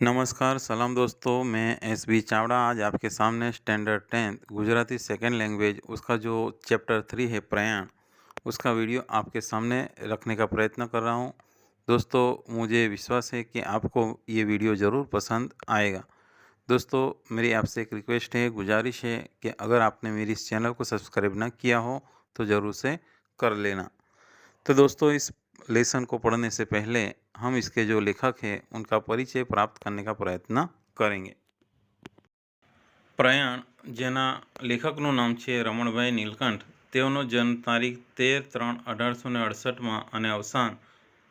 नमस्कार, सलाम दोस्तों। मैं एस बी चावड़ा आज आपके सामने standard 10th Gujarati second language उसका जो चैप्टर 3 है प्रयाण, उसका वीडियो आपके सामने रखने का प्रयत्न कर रहा हूँ। दोस्तों, मुझे विश्वास है कि आपको ये वीडियो ज़रूर पसंद आएगा। दोस्तों, मेरी आपसे एक रिक्वेस्ट है, गुजारिश है कि अगर आपने मेरी इस चैनल को सब्सक्राइब ना किया हो तो ज़रूर से कर लेना। तो दोस्तों, इस लेसन को पढ़ने से पहले हम इसके जो लेखक हैं उनका परिचय प्राप्त करने का प्रयत्न करेंगे। प्रयाण, જેના લેખકનું નામ છે રમણભાઈ નીલકંઠ, તેઓનો જન્મ તારીખ 13/3/1868 અને અવસાન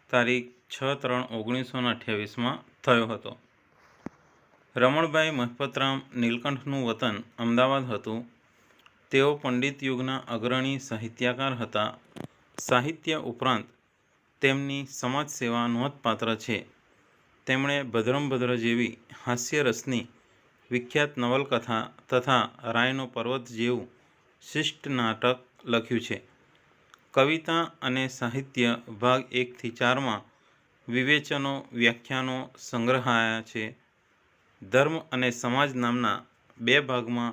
તારીખ 6/3/1928 થયો હતો. રમણભાઈ મહપતરામ નીલકંઠનું વતન અમદાવાદ હતું. તેઓ પંડિત યુગના અગ્રણી સાહિત્યકાર હતા. સાહિત્ય ઉપરાંત તેમની સમાજ સેવા નોંધપાત્ર છે. તેમણે ભદ્રંભદ્ર જેવી હાસ્યરસની વિખ્યાત નવલકથા તથા રાયનો પર્વત જેવું શિષ્ટ નાટક લખ્યું છે. કવિતા અને સાહિત્ય ભાગ 1 થી 4માં વિવેચનો વ્યાખ્યાનો સંગ્રહાયા છે. ધર્મ અને સમાજ નામના 2 ભાગમાં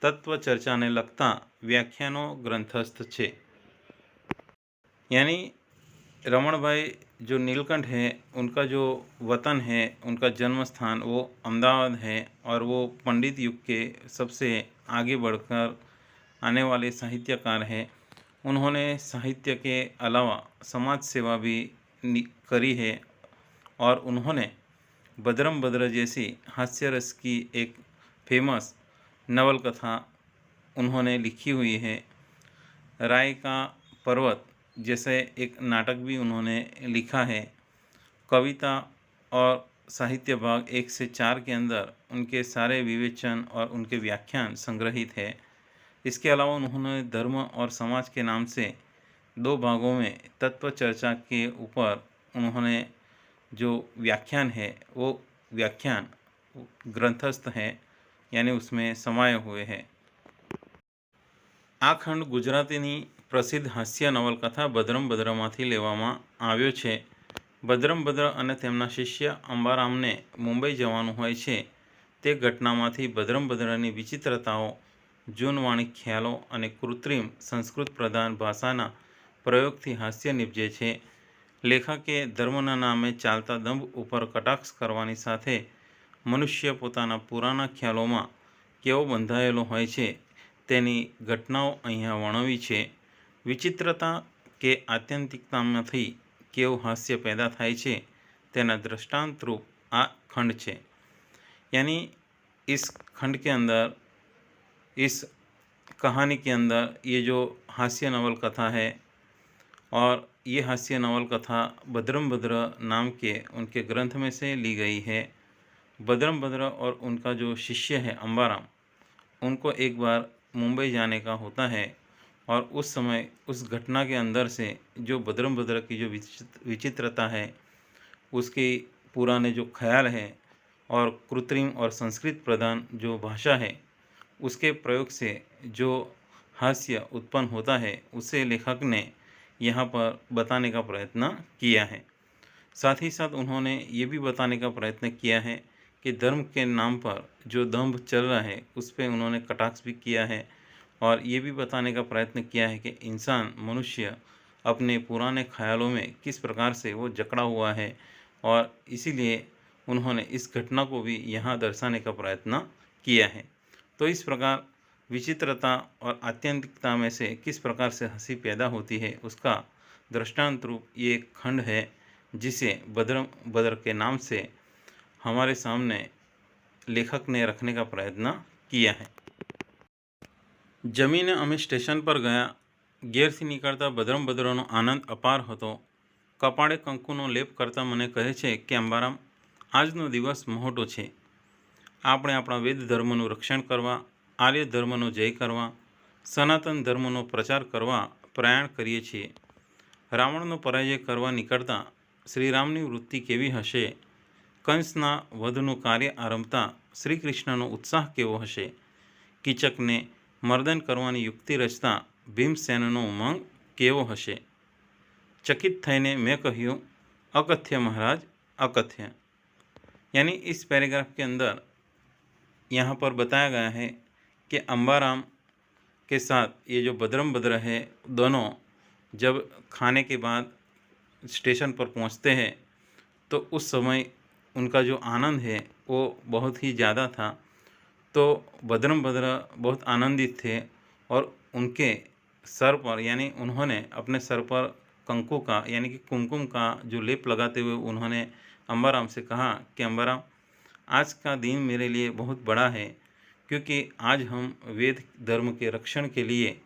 તત્વચર્ચાને લગતા વ્યાખ્યાનો ग्रंथस्थ છે. यानी रमण भाई जो नीलकंठ है, उनका जो वतन है, उनका जन्म स्थान वो अहमदाबाद है और वो पंडित युग के सबसे आगे बढ़कर आने वाले साहित्यकार हैं. उन्होंने साहित्य के अलावा समाज सेवा भी करी है और उन्होंने भद्रंभद्र जैसी हास्यरस की एक फेमस नवलकथा उन्होंने लिखी हुई है. राय का पर्वत जैसे एक नाटक भी उन्होंने लिखा है. कविता और साहित्य भाग 1 से 4 के अंदर उनके सारे विवेचन और उनके व्याख्यान संग्रहित है. इसके अलावा उन्होंने धर्म और समाज के नाम से 2 भागों में तत्व चर्चा के ऊपर उन्होंने जो व्याख्यान है वो व्याख्यान ग्रंथस्थ है, यानी उसमें समाये हुए हैं. आ खंड गुजरातीनी प्रसिद्ध हास्य नवलकथा भद्रंभद्रमांथी लेवामां आव्यो छे. भद्रंभद्र अने तेमना शिष्य अंबाराમને मुंबई जवानुं होय छे. ते घटनामांथी भद्रंभद्રની विचित्रताओं, जूनवाणी ख्यालों अने कृत्रिम संस्कृत प्रधान भाषाना प्रयोगथी हास्य निपजे छे. लेखके धर्मना नामे चालता दंभ उपर कटाक्ष करवानी साथे मनुष्य पोताना पुराना ख्यालोमां केवो बंधायेलो होय छे तेनी घटनाओं अहींया वर्णवी छे. विचित्रता के आत्यंतिकतामांथी केवुं हास्य पैदा थाय छे तेना दृष्टांत रूप आ खंड छे. यानी इस खंड के अंदर, इस कहानी के अंदर ये जो हास्य नवल कथा है और ये हास्य नवल कथा भद्रंभद्र नाम के उनके ग्रंथ में से ली गई है. भद्रंभद्र और उनका जो शिष्य है अंबाराम, उनको एक बार मुंबई जाने का होता है और उस समय उस घटना के अंदर से जो भद्रंभद्र की जो विचित्रता है, उसके पुराने जो ख्याल है और कृत्रिम और संस्कृत प्रधान जो भाषा है, उसके प्रयोग से जो हास्य उत्पन्न होता है उसे लेखक ने यहाँ पर बताने का प्रयत्न किया है. साथ ही साथ उन्होंने ये भी बताने का प्रयत्न किया है कि धर्म के नाम पर जो दंभ चल रहा है उस पर उन्होंने कटाक्ष भी किया है और ये भी बताने का प्रयत्न किया है कि इंसान, मनुष्य अपने पुराने ख्यालों में किस प्रकार से वो जकड़ा हुआ है और इसीलिए उन्होंने इस घटना को भी यहाँ दर्शाने का प्रयत्न किया है. तो इस प्रकार विचित्रता और आत्यंतिकता में से किस प्रकार से हंसी पैदा होती है उसका दृष्टांत रूप ये एक खंड है जिसे भद्रंभद्र के नाम से हमारे सामने लेखक ने रखने का प्रयत्न किया है. जमीने अमे स्टेशन पर गया. घेरथी निकलता भद्रंभद्रनो आनंद अपार हतो. कपाळे कंकुनो लेप करता मने कहे छे कि अंबाराम, આજનો દિવસ મહોટો છે. આપણે આપણા વેદ ધર્મનું રક્ષણ કરવા, આર્ય ધર્મનો જય કરવા, સનાતન ધર્મનો પ્રચાર કરવા પ્રયાણ કરીએ છીએ. રાવણનો પરાજય કરવા નીકળતા શ્રીરામની વૃત્તિ કેવી હશે? કંસના વધનું કાર્ય આરંભતા શ્રીકૃષ્ણનો ઉત્સાહ કેવો હશે? કીચકને મર્દન કરવાની યુક્તિ રચતા ભીમસેનનો ઉમંગ કેવો હશે? ચકિત થઈને મેં કહ્યું, અકથ્ય મહારાજ, અકથ્ય. यानी इस पैराग्राफ के अंदर यहाँ पर बताया गया है कि अंबाराम के साथ ये जो बदरम बद्र है, दोनों जब खाने के बाद स्टेशन पर पहुँचते हैं तो उस समय उनका जो आनंद है वो बहुत ही ज़्यादा था। तो बदरम बद्र बहुत आनंदित थे और उनके सर पर यानी उन्होंने अपने सर पर कंकु का यानी कि कुमकुम का जो लेप लगाते हुए उन्होंने अंबाराम से कहा कि अंबाराम, आज का दिन मेरे लिए बहुत बड़ा है, क्योंकि आज हम वेद धर्म के रक्षण के लिए,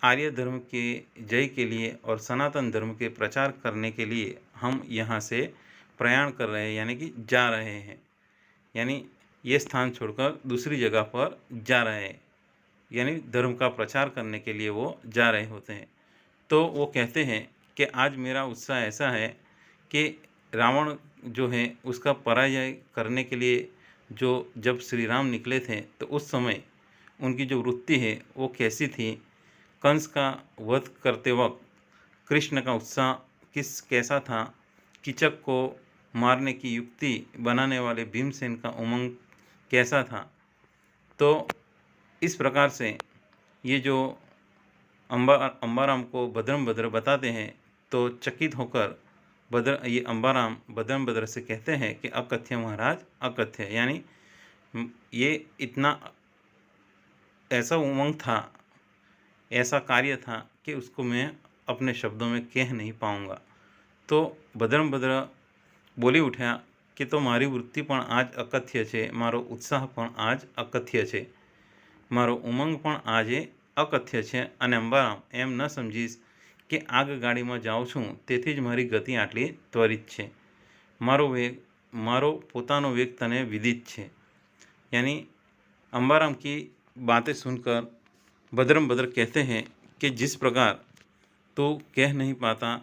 आर्य धर्म के जय के लिए और सनातन धर्म के प्रचार करने के लिए हम यहाँ से प्रयाण कर रहे हैं, यानी कि जा रहे हैं। यानी ये स्थान छोड़कर दूसरी जगह पर जा रहे हैं, यानी धर्म का प्रचार करने के लिए वो जा रहे होते हैं। तो वो कहते हैं कि आज मेरा उत्साह ऐसा है कि रावण जो है उसका पराजय करने के लिए जो जब श्री राम निकले थे तो उस समय उनकी जो वृत्ति है वो कैसी थी, कंस का वध करते वक्त कृष्ण का उत्साह कैसा था, कीचक को मारने की युक्ति बनाने वाले भीमसेन का उमंग कैसा था। तो इस प्रकार से ये जो अंबाराम को बदरम बद्र बताते हैं तो चकित होकर ये अंबाराम बदरम बद्र से कहते हैं कि अकथ्य महाराज अकथ्य, यानी ये इतना ऐसा उमंग था, ऐसा कार्य था कि उसको मैं अपने शब्दों में कह नहीं पाऊँगा। तो बदरम बद्र बोली उठ्या कि तो मारी वृत्ति पण आज अकथ्य छे, मारो उत्साह पण आज अकथ्य छे, मारो उमंग पण આજે અકથ્ય છે અને અંબારામ એમ ન સમજીશ કે આગગાડીમાં જાઉં છું તેથી જ મારી ગતિ આટલી ત્વરિત છે, મારો પોતાનો વેગ તને વિદિત છે। यानी अंबाराम की बातें सुनकर बदरम बद्र कहते हैं कि जिस प्रकार तो कह नहीं पाता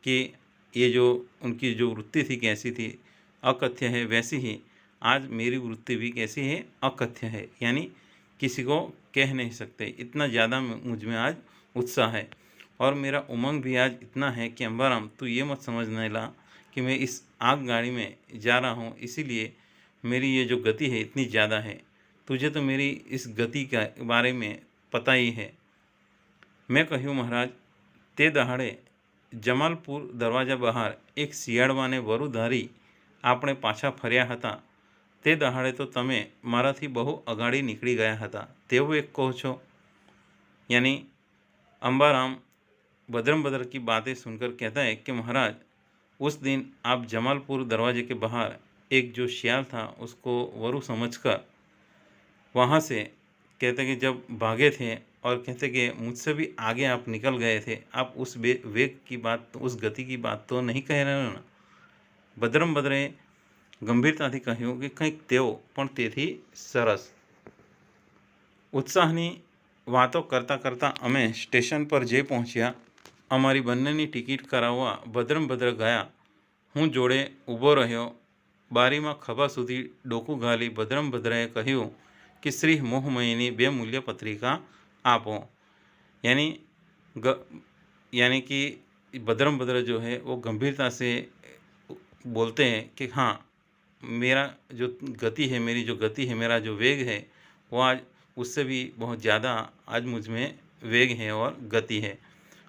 कि ये जो उनकी जो वृत्ति थी कैसी थी, अकथ्य है, वैसी ही आज मेरी वृत्ति भी कैसी है, अकथ्य है। यानी किसी को कह नहीं सकते, इतना ज़्यादा मुझ में आज उत्साह है और मेरा उमंग भी आज इतना है कि अंबाराम तू ये मत समझने ला कि मैं इस आग गाड़ी में जा रहा हूँ, इसीलिए मेरी ये जो गति है इतनी ज़्यादा है। तुझे तो मेरी इस गति के बारे में पता ही है। मैं કહ્યું महाराज, તે દહાડે જમાલપુર દરવાજા બહાર એક શિયાળવાને વરુ ધારી આપણે પાછા ફર્યા હતા, તે દહાડે તો તમે મારાથી બહુ અગાડી નીકળી ગયા હતા તેવું એક કહો છો। यानी अंबाराम बदरम बद्र की बातें सुनकर कहता है कि महाराज, उस दिन आप जमालपुर दरवाजे के बाहर एक जो शियाल था उसको वरु समझकर वहाँ से कहते कि जब भागे थे और कहते कि मुझसे भी आगे आप निकल गए थे, आप उस वेग की बात, उस गति की बात तो नहीं कह रहे हो ना। बदरम बद्रे गंभीरताથી કહ્યું કે કંઈક તેઓ પણ તેથી સરસ। ઉત્સાહની વાતો કરતાં કરતાં અમે સ્ટેશન પર જઈ પહોંચ્યા। અમારી બંનેની ટિકિટ કરાવવા બદરમ બદ્ર ગયા, હું જોડે ઊભો રહ્યો। બારીમાં ખભા સુધી ડોકું ઘાલી બદરમ બદ્રએ કહ્યું कि श्री मोहमयीनी 2 मूल्य पत्रिका आपो। यानी कि बदरम बद्र जो है वो गंभीरता से बोलते हैं कि हाँ, मेरा जो गति है, मेरी जो गति है, मेरा जो वेग है वो आज उससे भी बहुत ज़्यादा आज मुझ में वेग है और गति है।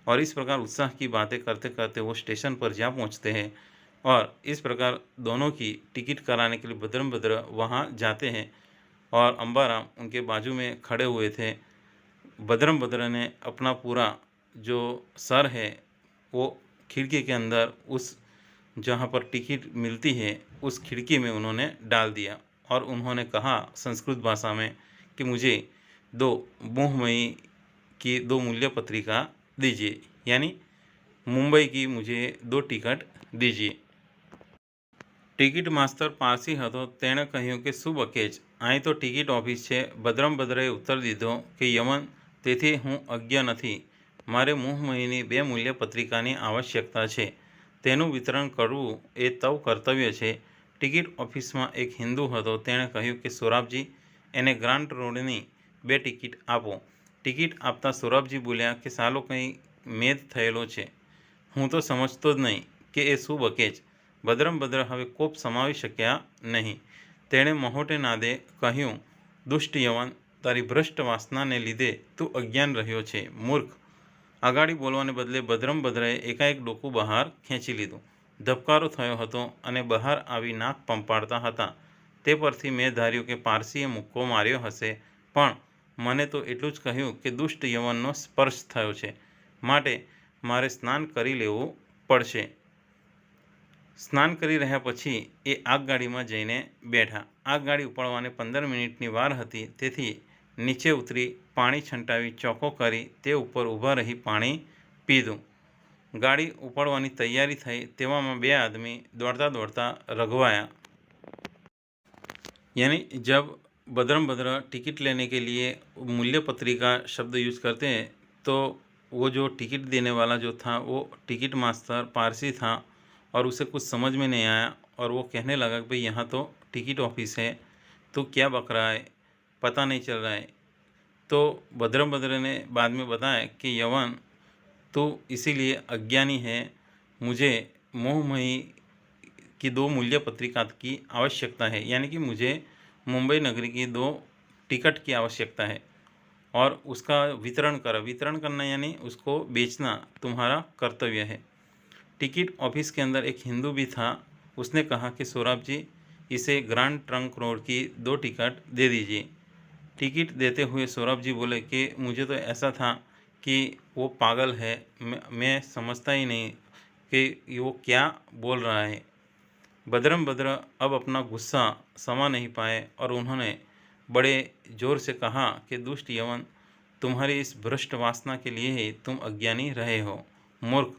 और इस प्रकार उत्साह की बातें करते करते वो स्टेशन पर जा पहुंचते हैं और इस प्रकार दोनों की टिकट कराने के लिए बदरम बद्र वहाँ जाते हैं और अंबाराम उनके बाजू में खड़े हुए थे। बदरम बद्र ने अपना पूरा जो सर है वो खिड़की के अंदर उस जहाँ पर टिकट मिलती है उस खिड़की में उन्होंने डाल दिया और उन्होंने कहा संस्कृत भाषा में कि मुझे 2 मोहमयी की 2 मूल्य पत्रिका दीजिए, यानी मुंबई की मुझे 2 टिकट दीजिए। ટિકિટ માસ્તર પારસી હતો, તેણે કહ્યું કે શું બકેજ, અહીં તો ટિકિટ ઓફિસ છે। બદરમ બદ્રએ ઉત્તર દીધો કે યમન, તેથી હું અજ્ઞ નથી, મારે મોહમયીની 2 મૂલ્ય પત્રિકાની આવશ્યકતા છે, તેનું વિતરણ કરવું એ તવ કર્તવ્ય છે। ટિકિટ ઓફિસમાં એક હિન્દુ હતો, તેણે કહ્યું કે સોરાબજી, એને ગ્રાન્ટ રોડની 2 ટિકિટ આપો। ટિકિટ આપતા સોરાબજી બોલ્યા કે સાલો કંઈ મેદ થયેલો છે, હું તો સમજતો જ નહીં કે એ શું બકેજ। ભદ્રંભદ્ર હવે કોપ સમાવી શક્યા નહીં. તેણે મહોટે નાદે કહ્યું, દુષ્ટ યવન, તારી ભ્રષ્ટ વાસનાને લીધે તું અજ્ઞાન રહ્યો છે, મૂર્ખ. આગાડી બોલવાને બદલે ભદ્રંભદ્રએ એકાએક ડોકું બહાર ખેંચી લીધું. ધબકારો થયો હતો અને બહાર આવી નાક પંપાડતા હતા. તે પરથી મેં ધાર્યું કે પારસીએ મુક્કો માર્યો હશે, પણ મને તો એટલું જ કહ્યું કે દુષ્ટ યવનનો સ્પર્શ થયો છે, માટે મારે સ્નાન કરી લેવું પડશે. સ્નાન કરી રહ્યા પછી એ આગગાડીમાં જઈને બેઠા. આગગાડી ઉપાડવાને 15 મિનિટની વાર હતી, તેથી નીચે ઉતરી પાણી છંટાવી ચોખ્ખો કરી તે ઉપર ઊભા રહી પાણી પીધું. ગાડી ઉપાડવાની તૈયારી થઈ તેવામાં બે આદમી दौड़ता दौड़ता रघवाया. यानी जब भद्रंभद्र टिकट लेने के लिए मूल्य पत्रिका शब्द यूज़ करते हैं तो वो जो टिकट देने वाला जो था वो टिकट मास्टर पारसी था और उसे कुछ समझ में नहीं आया और वो कहने लगा कि भाई यहाँ तो टिकट ऑफिस है, तो क्या बक रहा है, पता नहीं चल रहा है. तो भद्रंभद्र ने बाद में बताया कि यवन, तो इसीलिए अज्ञानी है, मुझे मोहमयी की 2 मूल्य पत्रिका की आवश्यकता है, यानी कि मुझे मुंबई नगरी की 2 टिकट की आवश्यकता है और उसका वितरण करना यानी उसको बेचना तुम्हारा कर्तव्य है. टिकट ऑफिस के अंदर एक हिंदू भी था. उसने कहा कि सौरभ जी, इसे ग्रांड ट्रंक रोड की 2 टिकट दे दीजिए. टिकट देते हुए सौरभ जी बोले कि मुझे तो ऐसा था कि वो पागल है, मैं समझता ही नहीं कि वो क्या बोल रहा है. भद्रंभद्र अब अपना गुस्सा समा नहीं पाए और उन्होंने बड़े ज़ोर से कहा कि दुष्ट यवन, तुम्हारी इस भ्रष्ट वासना के लिए ही तुम अज्ञानी रहे हो, मूर्ख.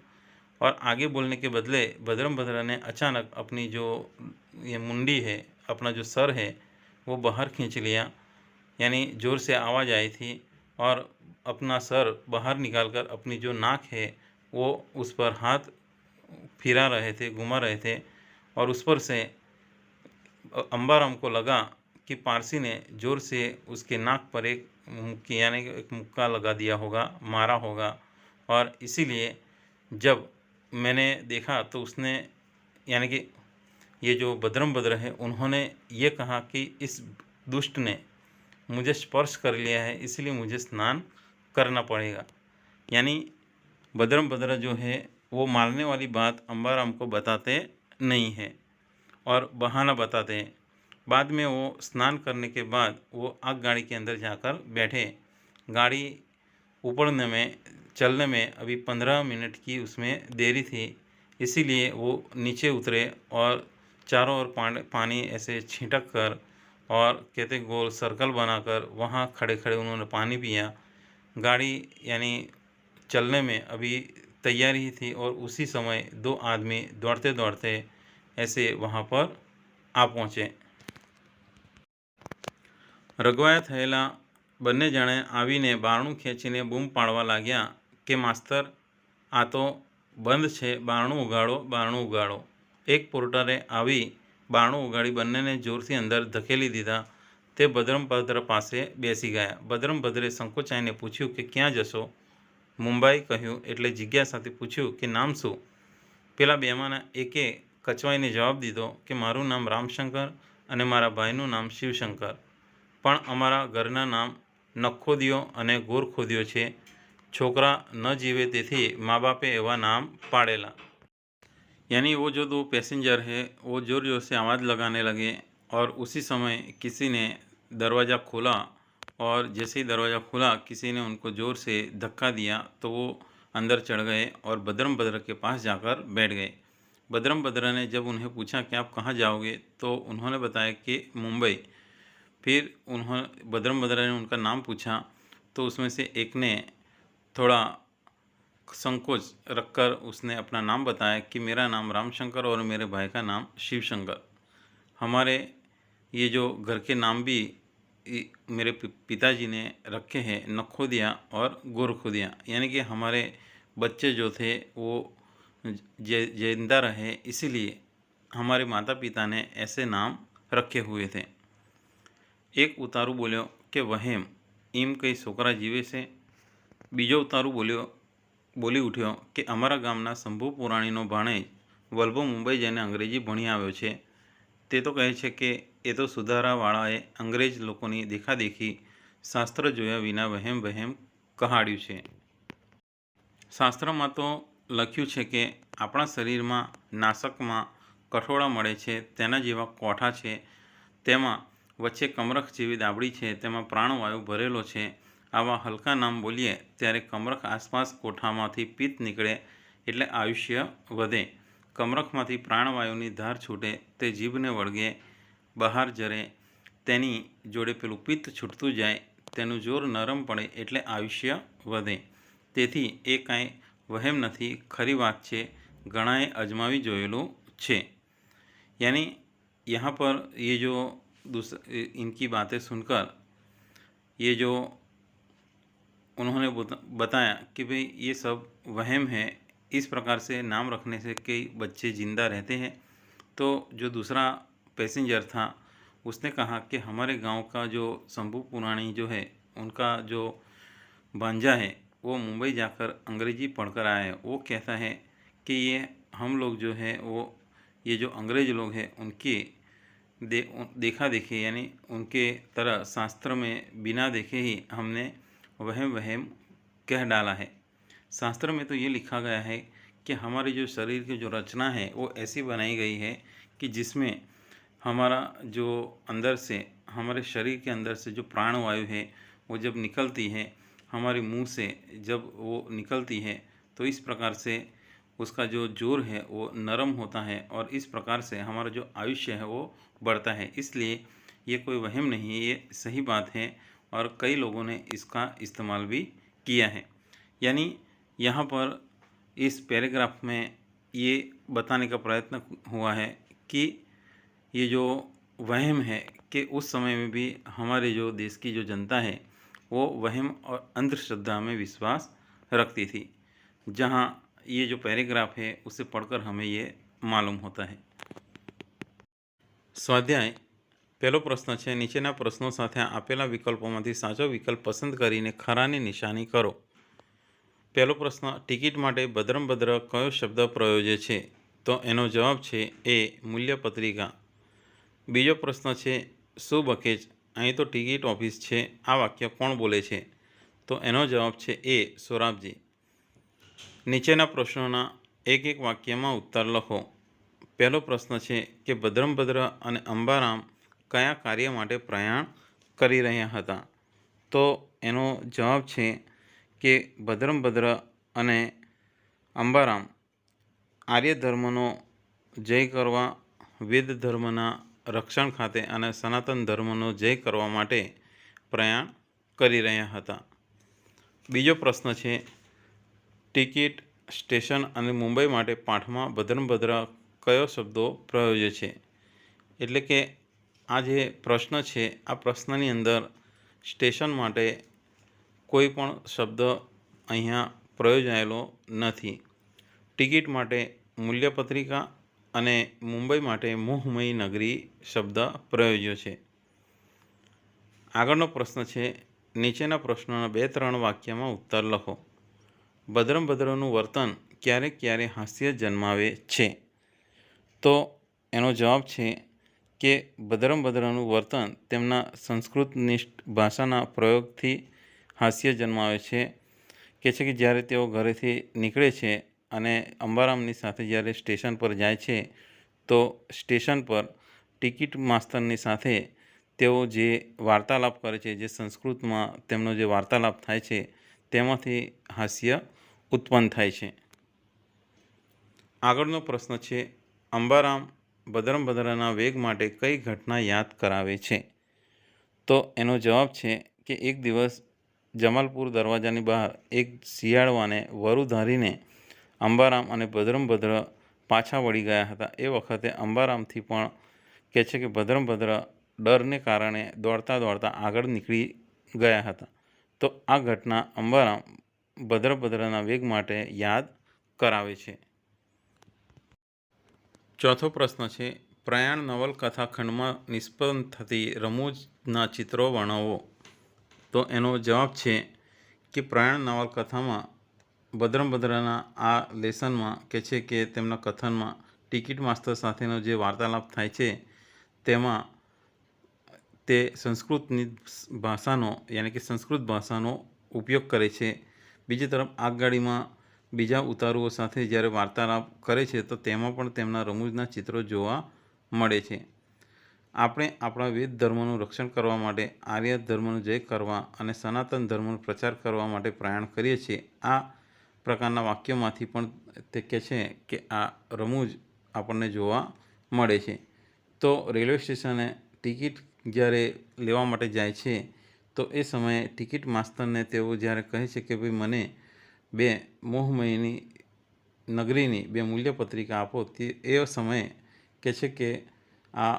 और आगे बोलने के बदले भद्रंभद्र ने अचानक अपनी जो ये मुंडी है, अपना जो सर है, वो बाहर खींच लिया. यानी ज़ोर से आवाज़ आई थी और अपना सर बाहर निकालकर अपनी जो नाक है वो उस पर हाथ फिरा रहे थे, घुमा रहे थे. और उस पर से अंबाराम को लगा कि पारसी ने ज़ोर से उसके नाक पर एक मुक्की यानी कि एक मुक्का लगा दिया होगा, मारा होगा. और इसीलिए जब मैंने देखा तो उसने यानी कि ये जो भद्रंभद्र है उन्होंने ये कहा कि इस दुष्ट ने मुझे स्पर्श कर लिया है, इसलिए मुझे स्नान करना पड़ेगा. यानी भद्रंभद्र जो है वो मारने वाली बात अंबाराम को बताते नहीं है और बहाना बताते हैं. बाद में वो स्नान करने के बाद वो आग गाड़ी के अंदर जाकर बैठे. गाड़ी उपड़ने में चलने में अभी 15 मिनट की उसमें देरी थी, इसीलिए वो नीचे उतरे और चारों ओर पानी ऐसे छिटक कर और कहते गोल सर्कल बनाकर वहाँ खड़े खड़े उन्होंने पानी पिया. गाड़ी यानी चलने में अभी तैयारी ही थी और उसी समय 2 आदमी दौड़ते दौड़ते ऐसे वहाँ पर आ पहुँचे. रघवाया थયેલા બંને જણે આવીને બારણું ખેંચીને બૂમ પાડવા લાગ્યા કે માસ્તર, આ તો બંધ છે, બારણું ઉગાડો, બારણું ઉગાડો. એક પોર્ટરે આવી બારણું ઉગાડી બંનેને જોરથી અંદર ધકેલી દીધા. તે ભદ્રંભદ્ર પાસે બેસી ગયા. ભદ્રંભદ્રે સંકોચાઈને પૂછ્યું કે ક્યાં જશો? મુંબઈ કહ્યું એટલે જિજ્ઞાસાથી પૂછ્યું કે નામ શું? પેલા બેમાંના એકે કચવાઈને જવાબ દીધો કે મારું નામ રામશંકર અને મારા ભાઈનું નામ શિવશંકર, પણ અમારા ઘરના નામ નખોદિયો અને ગોરખોદિયો છે. છોકરા ન જીવે તેથી મા બાપે એવા નામ પાડેલા. यानी वो जो 2 पैसेंजर है वो ज़ोर ज़ोर से आवाज़ लगाने लगे और उसी समय किसी ने दरवाज़ा खोला और जैसे ही दरवाज़ा खुला किसी ने उनको ज़ोर से धक्का दिया तो वो अंदर चढ़ गए और भद्रंभद्र के पास जाकर बैठ गए. भद्रंभद्र ने जब उन्हें पूछा कि आप कहाँ जाओगे तो उन्होंने बताया कि मुंबई. फिर उन्होंने भद्रंभद्र ने उनका नाम पूछा तो उसमें से एक ने थोड़ा संकोच रखकर उसने अपना नाम बताया कि मेरा नाम रामशंकर और मेरे भाई का नाम शिवशंकर. हमारे ये जो घर के नाम भी मेरे पिताजी ने रखे हैं, नखोदिया और गोरखोदिया, यानी कि हमारे बच्चे जो थे वो जिंदा रहे, इसीलिए हमारे माता पिता ने ऐसे नाम रखे हुए थे. एक उतारू बोल्यो कि वहेम एम कई छोकरा जीवे से. बीजो उतारू बोली उठ्यो कि अमरा गामना शंभू पुराणीनो भाणेज વલ્ભો મુંબઈ જઈને અંગ્રેજી ભણી આવ્યો છે તે તો કહે છે કે એ તો સુધારાવાળાએ અંગ્રેજ લોકોની દેખાદેખી શાસ્ત્ર જોયા વિના વહેમ વહેમ કહાડ્યું છે. શાસ્ત્રમાં તો લખ્યું છે કે આપણા શરીરમાં નાસકમાં કઠોળા મળે છે તેના જેવા કોઠા છે, તેમાં વચ્ચે કમરખ જેવી દાબડી છે, તેમાં પ્રાણવાયુ ભરેલો છે. આવા હલકા નામ બોલીએ ત્યારે કમરખ આસપાસ કોઠામાંથી પિત્ત નીકળે એટલે આયુષ્ય વધે. કમરખમાંથી પ્રાણવાયુની ધાર છૂટે તે જીભને વળગે બહાર જરે, તેની જોડે પેલું પિત્ત છૂટતું જાય, તેનું જોર નરમ પડે એટલે આયુષ્ય વધે. તેથી એ કાંઈ વહેમ નથી, ખરી વાત છે, ઘણાએ અજમાવી જોયેલું છે. यानी यहाँ पर ये जो इनकी बातें सुनकर ये जो उन्होंने बताया कि भाई ये सब वहम है, इस प्रकार से नाम रखने से कई बच्चे ज़िंदा रहते हैं. तो जो दूसरा पैसेंजर था उसने कहा कि हमारे गांव का जो शंभू पुराणी जो है उनका जो भांजा है वो मुंबई जाकर अंग्रेजी पढ़कर आया है. वो कहता है कि ये हम लोग जो है वो ये जो अंग्रेज लोग हैं उनकी देखा देखे यानी उनके तरह शास्त्र में बिना देखे ही हमने वहम वहम कह डाला है. शास्त्र में तो ये लिखा गया है कि हमारे जो शरीर की जो रचना है वो ऐसी बनाई गई है कि जिसमें हमारा जो अंदर से हमारे शरीर के अंदर से जो प्राणवायु है वो जब निकलती है हमारे मुंह से, जब वो निकलती है तो इस प्रकार से उसका जो जोर है वो नरम होता है और इस प्रकार से हमारा जो आयुष्य है वो बढ़ता है. इसलिए ये कोई वहम नहीं है, ये सही बात है और कई लोगों ने इसका इस्तेमाल भी किया है. यानी यहाँ पर इस पैराग्राफ में ये बताने का प्रयत्न हुआ है कि ये जो वहम है कि उस समय में भी हमारे जो देश की जो जनता है वो वहम और अंधश्रद्धा में विश्वास रखती थी. जहाँ ये जो पैराग्राफ है उसे पढ़कर हमें ये मालूम होता है. સ્વાધ્યાય પહેલો પ્રશ્ન છે, નીચેના પ્રશ્નો સાથે આપેલા વિકલ્પોમાંથી સાચો વિકલ્પ પસંદ કરીને ખરાની નિશાની કરો. પહેલો પ્રશ્ન, ટિકિટ માટે ભદ્રંભદ્ર કયો શબ્દ પ્રયોજે છે? તો એનો જવાબ છે એ મૂલ્યપત્રિકા. બીજો પ્રશ્ન છે, શું બકેજ? અહીં તો ટિકિટ ઓફિસ છે, આ વાક્ય કોણ બોલે છે? તો એનો જવાબ છે એ સોરાબજી. નીચેના પ્રશ્નોના એક એક વાક્યમાં ઉત્તર લખો. પહેલો પ્રશ્ન છે કે ભદ્રંભદ્ર અને અંબારામ કયા કાર્ય માટે પ્રયાણ કરી રહ્યા હતા? તો એનો જવાબ છે કે ભદ્રંભદ્ર અને અંબારામ આર્ય ધર્મનો જય કરવા, વેદ ધર્મના રક્ષણ ખાતે અને સનાતન ધર્મનો જય કરવા માટે પ્રયાણ કરી રહ્યા હતા. બીજો પ્રશ્ન છે, ટિકિટ, સ્ટેશન અને મુંબઈ માટે પાઠમાં ભદ્રંભદ્ર કયો શબ્દો પ્રયોજે છે? એટલે કે આ જે પ્રશ્ન છે આ પ્રશ્નની અંદર સ્ટેશન માટે કોઈ પણ શબ્દ અહીંયા પ્રયોજાયેલો નથી. ટિકિટ માટે મૂલ્યપત્રિકા અને મુંબઈ માટે મોહમયી નગરી શબ્દ પ્રયોજ્યો છે. આગળનો પ્રશ્ન છે, નીચેના પ્રશ્નોના 2-3 વાક્યમાં ઉત્તર લખો. ભદ્રંભદ્રનું વર્તન ક્યારેક ક્યારે હાસ્ય જન્માવે છે? તો એનો જવાબ છે કે ભદ્રંભદ્રનું વર્તન તેમના સંસ્કૃતનિષ્ઠ ભાષાના પ્રયોગથી હાસ્ય જન્માવે છે. કે છે કે જ્યારે તેઓ ઘરેથી નીકળે છે અને અંબારામની સાથે જ્યારે સ્ટેશન પર જાય છે તો સ્ટેશન પર ટિકિટ માસ્તરની સાથે તેઓ જે વાર્તાલાપ કરે છે, જે સંસ્કૃતમાં તેમનો જે વાર્તાલાપ થાય છે તેમાંથી હાસ્ય ઉત્પન્ન થાય છે. આગળનો પ્રશ્ન છે, અંબારામ ભદ્રંભદ્રના વેગ માટે કઈ ઘટના યાદ કરાવે છે? તો એનો જવાબ છે કે એક દિવસ જમાલપુર દરવાજાની બહાર એક શિયાળવાને વરુ ધારીને અંબારામ અને ભદ્રંભદ્ર પાછા વળી ગયા હતા. એ વખતે અંબારામથી પણ કહે છે કે ભદ્રંભદ્ર ડરને કારણે દોડતા દોડતા આગળ નીકળી ગયા હતા. તો આ ઘટના અંબારામ ભદ્રંભદ્રના વેગ માટે યાદ કરાવે છે. ચોથો પ્રશ્ન છે, પ્રયાણ નવલકથા ખંડમાં નિષ્પન્ન થતી રમૂજના ચિત્રો વર્ણવો. તો એનો જવાબ છે કે પ્રયાણ નવલકથામાં ભદ્રંભદ્રના આ લેસનમાં કે છે કે તેમના કથનમાં ટિકિટ માસ્ટર સાથેનો જે વાર્તાલાપ થાય છે તેમાં તે સંસ્કૃતની ભાષાનો યાની કે સંસ્કૃત ભાષાનો ઉપયોગ કરે છે। બીજી તરફ આગગાડીમાં બીજા ઉતારુઓ સાથે જ્યારે વાર્તાલાપ કરે છે તો તેમાં પણ તેમના રમૂજના ચિત્રો જોવા મળે છે। આપણે આપણા વેદ ધર્મનું રક્ષણ કરવા માટે, આર્ય ધર્મનો જય કરવા અને સનાતન ધર્મનો પ્રચાર કરવા માટે પ્રયાણ કરીએ છીએ। આ પ્રકારના વાક્યોમાંથી પણ તે કહે છે કે આ રમૂજ આપણને જોવા મળે છે। તો રેલવે સ્ટેશને ટિકિટ જ્યારે લેવા માટે જાય છે તો એ સમયે ટિકિટ માસ્તરને તેઓ જ્યારે કહે છે કે ભાઈ મને 2 મોહમયની નગરીની 2 મૂલ્યપત્રિકા આપો, તે એ સમયે કહે છે કે આ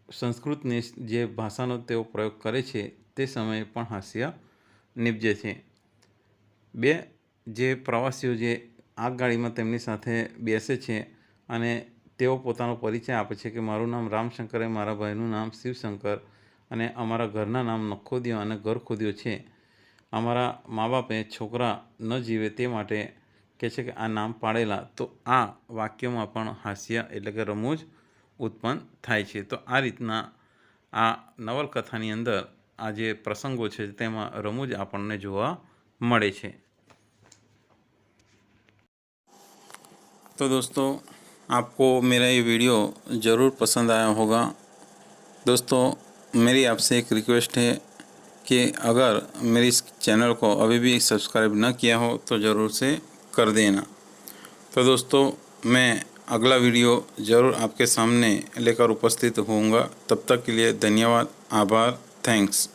સંસ્કૃતની જે ભાષાનો તેઓ પ્રયોગ કરે છે તે સમયે પણ હાસ્ય નીપજે છે। 2 જે પ્રવાસીઓ જે આગગાડીમાં તેમની સાથે બેસે છે અને તેઓ પોતાનો પરિચય આપે છે કે મારું નામ રામશંકર, મારા ભાઈનું નામ શિવશંકર અને અમારા ઘરના નામ નખોદિયો અને ગરખોદિયો છે। અમારા મા બાપે છોકરા ન જીવે તે માટે કહે છે કે આ નામ પાડેલા। તો આ વાક્યોમાં પણ હાસ્ય એટલે કે રમૂજ ઉત્પન્ન થાય છે। તો આ રીતના આ નવલકથાની અંદર આ જે પ્રસંગો છે તેમાં રમૂજ આપણને જોવા મળે છે। तो दोस्तों, आपको मेरा ये वीडियो ज़रूर पसंद आया होगा। दोस्तों, मेरी आपसे एक रिक्वेस्ट है कि अगर मेरी इस चैनल को अभी भी सब्सक्राइब न किया हो तो ज़रूर से कर देना। तो दोस्तों, मैं अगला वीडियो ज़रूर आपके सामने लेकर उपस्थित होऊंगा। तब तक के लिए धन्यवाद, आभार, थैंक्स।